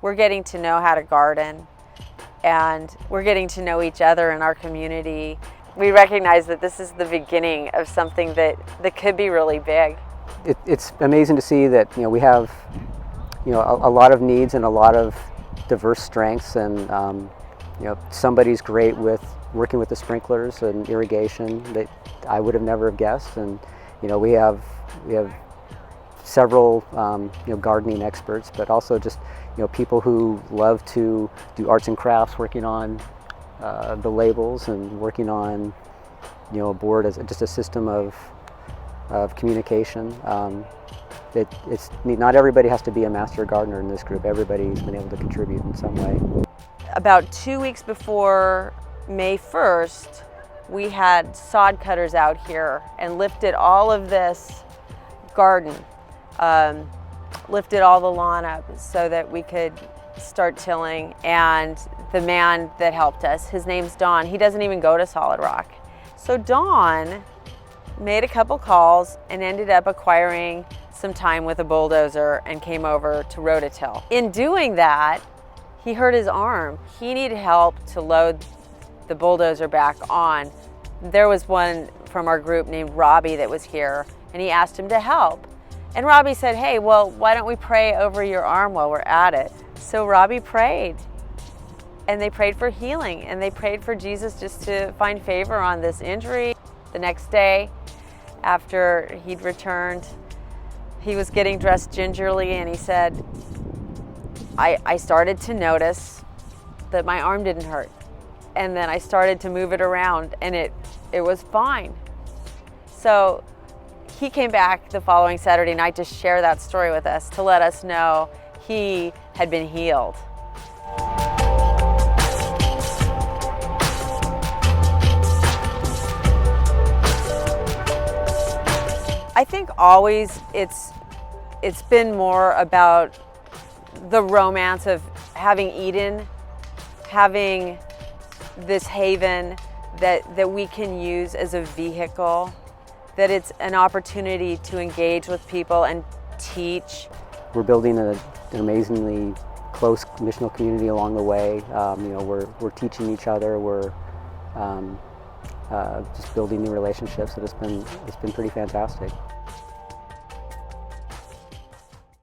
we're getting to know how to garden, and we're getting to know each other in our community. We recognize that this is the beginning of something that could be really big. It's amazing to see that we have a lot of needs and a lot of diverse strengths, and somebody's great with working with the sprinklers and irrigation that I would have never have guessed, and we have several gardening experts, but also just people who love to do arts and crafts, working on the labels and working on a board as just a system of communication. It's not everybody has to be a master gardener in this group. Everybody's been able to contribute in some way. About 2 weeks before May 1st, we had sod cutters out here and lifted all of this garden, lifted all the lawn up so that we could start tilling. And the man that helped us, his name's Don, he doesn't even go to Solid Rock. So Don made a couple calls and ended up acquiring some time with a bulldozer and came over to rototill. In doing that, he hurt his arm. He needed help to load the bulldozer back on. There was one from our group named Robbie that was here, and he asked him to help. And Robbie said, hey, well, why don't we pray over your arm while we're at it? So Robbie prayed, and they prayed for healing, and they prayed for Jesus just to find favor on this injury. The next day, after he'd returned, he was getting dressed gingerly, and he said, I started to notice that my arm didn't hurt. And then I started to move it around, and it was fine. So he came back the following Saturday night to share that story with us, to let us know he had been healed. I think always it's been more about the romance of having Eden, having this haven that we can use as a vehicle, that it's an opportunity to engage with people and teach. We're building an amazingly close missional community along the way. We're teaching each other. We're just building new relationships, and it's been pretty fantastic.